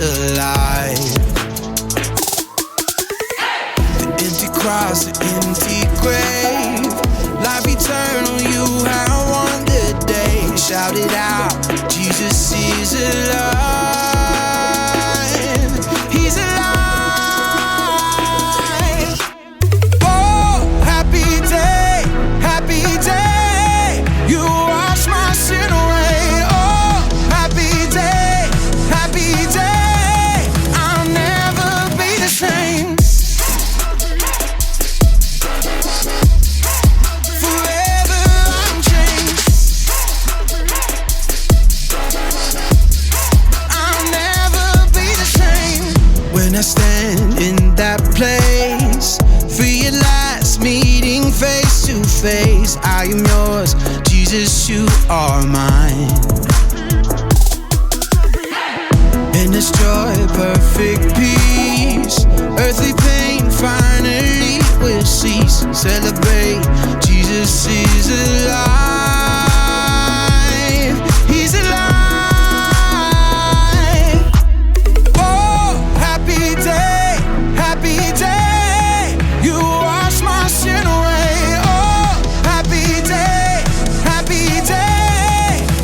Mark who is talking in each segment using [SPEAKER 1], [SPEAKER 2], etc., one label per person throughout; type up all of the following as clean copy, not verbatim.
[SPEAKER 1] alive. The empty cross, the empty grave, life eternal, you have won the day. Shout it out, Jesus is alive. He's alive. Oh, happy day, you wash my sin away. Oh, happy day, I'll never be the same. Forever I'm changed. I'll never be the same. When I stand in that place, realize meeting face to face, I am yours, Jesus, you are mine. In this joy, perfect peace, earthly pain finally will cease. Celebrate, Jesus is alive. He's alive. Oh, happy day, you wash my sin away. Oh, happy day,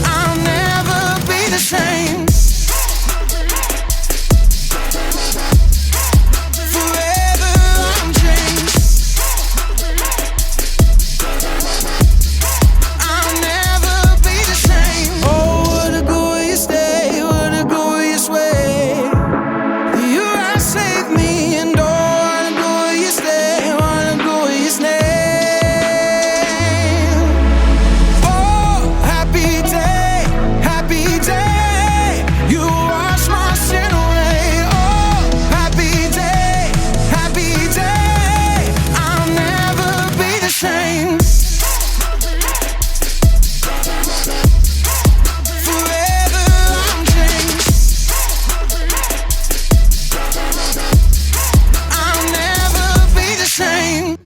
[SPEAKER 1] I'll never be the same. Forever I'm changed. I'll never be the same. Oh, what a glorious day, what a glorious way. You have saved me, and oh, what a glorious day, what a glorious name. Oh, happy day, you wash my sin away. Oh, happy day, I'll never be the same. Forever I'm changed. I'll never be the same.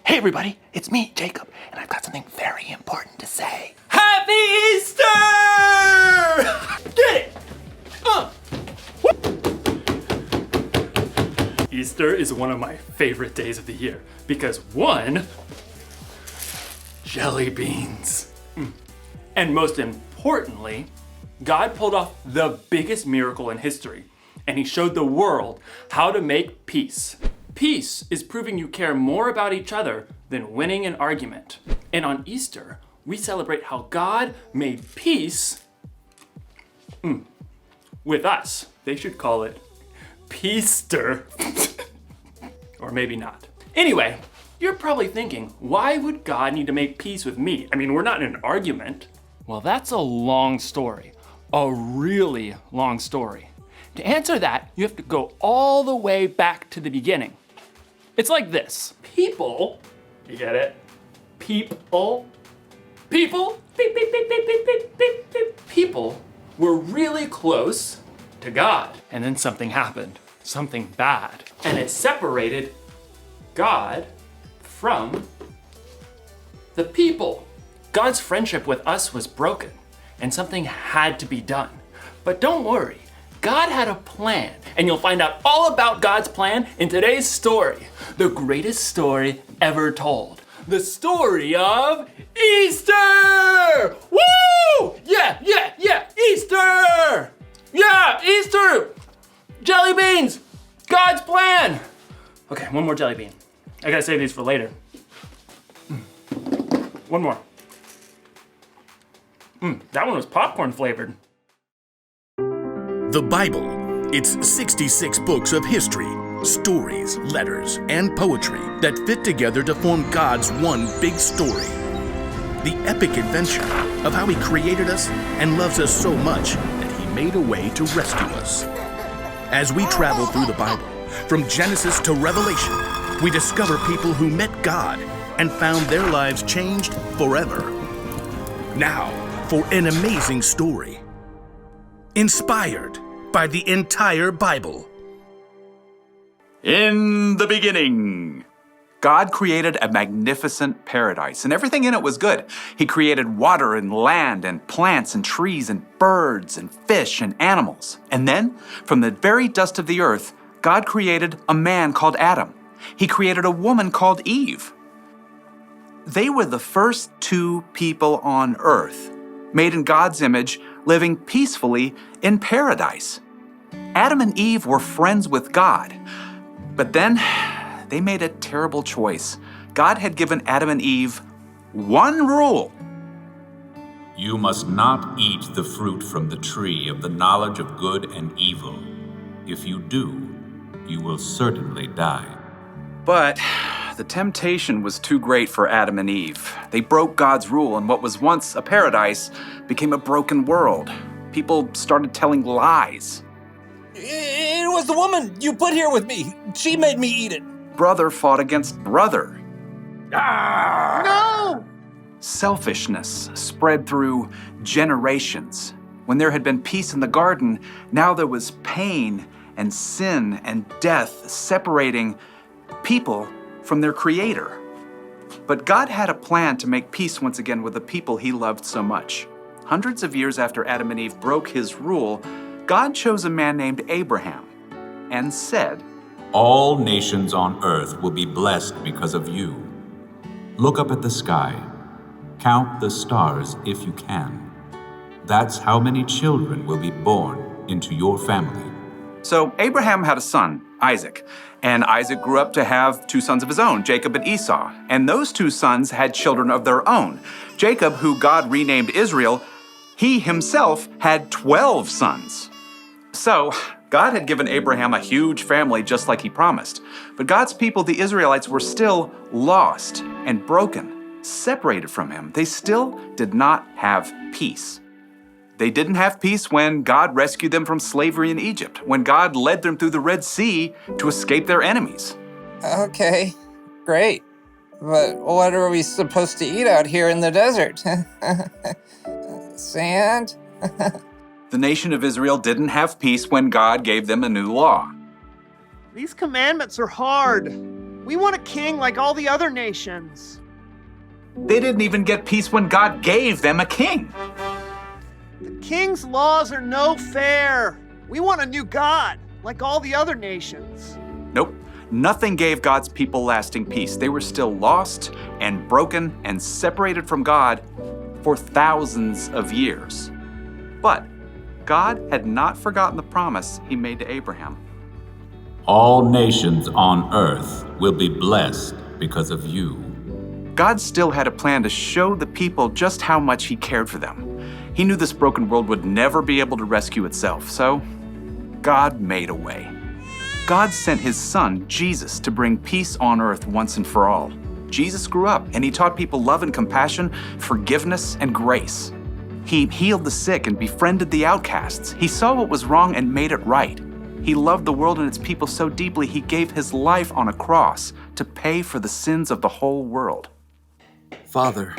[SPEAKER 2] Hey everybody, it's me, Jacob, and I've got something very important to say. Happy Easter! Get it! Easter is one of my favorite days of the year because one, jelly beans. And most importantly, God pulled off the biggest miracle in history, and he showed the world how to make peace. Peace is proving you care more about each other than winning an argument. And on Easter, we celebrate how God made peace with us. They should call it Peaster. Or maybe not. Anyway, you're probably thinking, why would God need to make peace with me? I mean, we're not in an argument. Well, that's a long story. A really long story. To answer that, you have to go all the way back to the beginning. It's like this. People, you get it? People, beep, beep, beep, beep, beep, beep, beep, beep. People were really close to God. And then something happened, something bad. And it separated God from the people. God's friendship with us was broken, and something had to be done. But don't worry, God had a plan, and you'll find out all about God's plan in today's story, the greatest story ever told. The story of Easter! Woo! Yeah, Easter! Yeah, Easter! Jelly beans! God's plan! Okay, one more jelly bean. I gotta save these for later. One more. That one was popcorn flavored.
[SPEAKER 3] The Bible. It's 66 books of history, stories, letters, and poetry that fit together to form God's one big story. The epic adventure of how He created us and loves us so much that He made a way to rescue us. As we travel through the Bible, from Genesis to Revelation, we discover people who met God and found their lives changed forever. Now, for an amazing story. Inspired by the entire Bible.
[SPEAKER 4] In the beginning, God created a magnificent paradise, and everything in it was good. He created water and land and plants and trees and birds and fish and animals. And then, from the very dust of the earth, God created a man called Adam. He created a woman called Eve. They were the first two people on earth, made in God's image, living peacefully in paradise. Adam and Eve were friends with God, but then they made a terrible choice. God had given Adam and Eve one rule.
[SPEAKER 5] You must not eat the fruit from the tree of the knowledge of good and evil. If you do, you will certainly die.
[SPEAKER 4] But the temptation was too great for Adam and Eve. They broke God's rule, and what was once a paradise became a broken world. People started telling lies.
[SPEAKER 6] It was the woman you put here with me. She made me eat it.
[SPEAKER 4] Brother fought against brother.
[SPEAKER 6] No!
[SPEAKER 4] Selfishness spread through generations. When there had been peace in the garden, now there was pain and sin and death separating people from their Creator. But God had a plan to make peace once again with the people He loved so much. Hundreds of years after Adam and Eve broke His rule, God chose a man named Abraham and said,
[SPEAKER 5] All nations on earth will be blessed because of you. Look up at the sky. Count the stars if you can. That's how many children will be born into your family.
[SPEAKER 4] So Abraham had a son, Isaac, and Isaac grew up to have two sons of his own, Jacob and Esau. And those two sons had children of their own. Jacob, who God renamed Israel, he himself had 12 sons. So God had given Abraham a huge family just like He promised. But God's people, the Israelites, were still lost and broken, separated from Him. They still did not have peace. They didn't have peace when God rescued them from slavery in Egypt, when God led them through the Red Sea to escape their enemies.
[SPEAKER 6] Okay, great. But what are we supposed to eat out here in the desert? Sand?
[SPEAKER 4] The nation of Israel didn't have peace when God gave them a new law.
[SPEAKER 7] These commandments are hard. We want a king like all the other nations.
[SPEAKER 4] They didn't even get peace when God gave them a king.
[SPEAKER 7] The king's laws are no fair. We want a new God, like all the other nations.
[SPEAKER 4] Nope, nothing gave God's people lasting peace. They were still lost and broken and separated from God for thousands of years. But God had not forgotten the promise He made to Abraham.
[SPEAKER 5] All nations on earth will be blessed because of you.
[SPEAKER 4] God still had a plan to show the people just how much He cared for them. He knew this broken world would never be able to rescue itself, so God made a way. God sent His Son, Jesus, to bring peace on earth once and for all. Jesus grew up, and He taught people love and compassion, forgiveness and grace. He healed the sick and befriended the outcasts. He saw what was wrong and made it right. He loved the world and its people so deeply, He gave His life on a cross to pay for the sins of the whole world.
[SPEAKER 8] Father,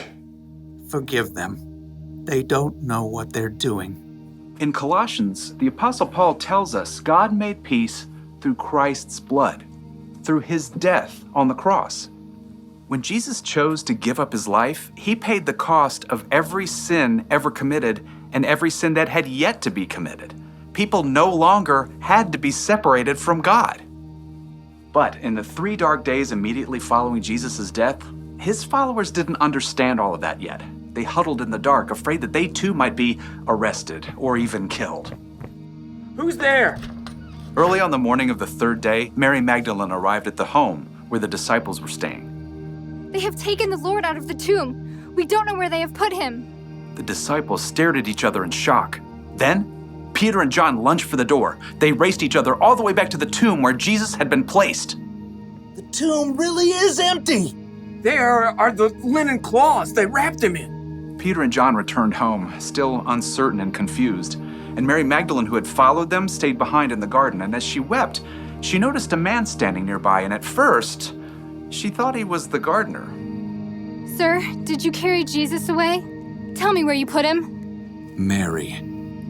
[SPEAKER 8] forgive them. They don't know what they're doing.
[SPEAKER 4] In Colossians, the Apostle Paul tells us God made peace through Christ's blood, through His death on the cross. When Jesus chose to give up His life, He paid the cost of every sin ever committed and every sin that had yet to be committed. People no longer had to be separated from God. But in the 3 dark days immediately following Jesus' death, His followers didn't understand all of that yet. They huddled in the dark, afraid that they too might be arrested or even killed.
[SPEAKER 7] Who's there?
[SPEAKER 4] Early on the morning of the 3rd day, Mary Magdalene arrived at the home where the disciples were staying.
[SPEAKER 9] They have taken the Lord out of the tomb. We don't know where they have put Him.
[SPEAKER 4] The disciples stared at each other in shock. Then, Peter and John lunged for the door. They raced each other all the way back to the tomb where Jesus had been placed.
[SPEAKER 6] The tomb really is empty.
[SPEAKER 7] There are the linen cloths they wrapped Him in.
[SPEAKER 4] Peter and John returned home, still uncertain and confused. And Mary Magdalene, who had followed them, stayed behind in the garden. And as she wept, she noticed a man standing nearby. And at first, she thought he was the gardener.
[SPEAKER 9] Sir, did you carry Jesus away? Tell me where you put Him.
[SPEAKER 8] Mary.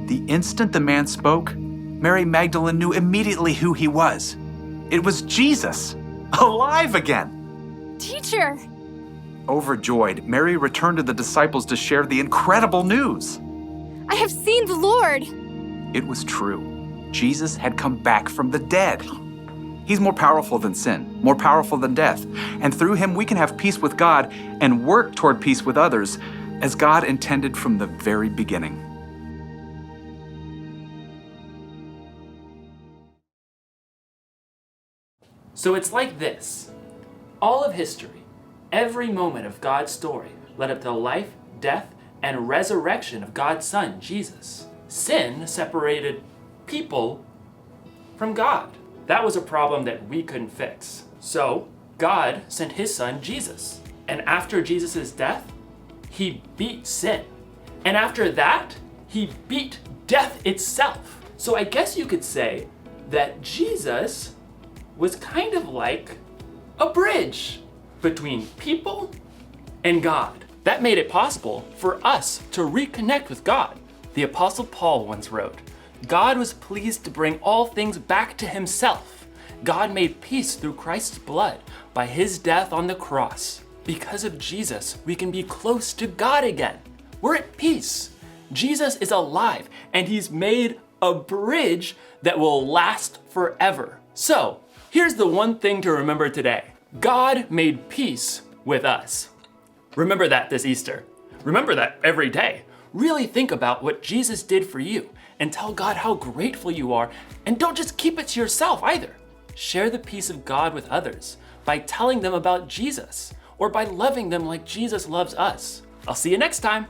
[SPEAKER 4] The instant the man spoke, Mary Magdalene knew immediately who he was. It was Jesus, alive again.
[SPEAKER 9] Teacher!
[SPEAKER 4] Overjoyed, Mary returned to the disciples to share the incredible news.
[SPEAKER 9] I have seen the Lord!
[SPEAKER 4] It was true. Jesus had come back from the dead. He's more powerful than sin, more powerful than death. And through him, we can have peace with God and work toward peace with others as God intended from the very beginning.
[SPEAKER 2] So it's like this. All of history, every moment of God's story led up to the life, death, and resurrection of God's Son, Jesus. Sin separated people from God. That was a problem that we couldn't fix. So God sent his Son, Jesus. And after Jesus' death, he beat sin. And after that, he beat death itself. So I guess you could say that Jesus was kind of like a bridge between people and God. That made it possible for us to reconnect with God. The Apostle Paul once wrote, "God was pleased to bring all things back to himself. God made peace through Christ's blood by his death on the cross. Because of Jesus, we can be close to God again. We're at peace. Jesus is alive, and he's made a bridge that will last forever." So, here's the one thing to remember today. God made peace with us. Remember that this Easter. Remember that every day. Really think about what Jesus did for you and tell God how grateful you are, and don't just keep it to yourself either. Share the peace of God with others by telling them about Jesus or by loving them like Jesus loves us. I'll see you next time.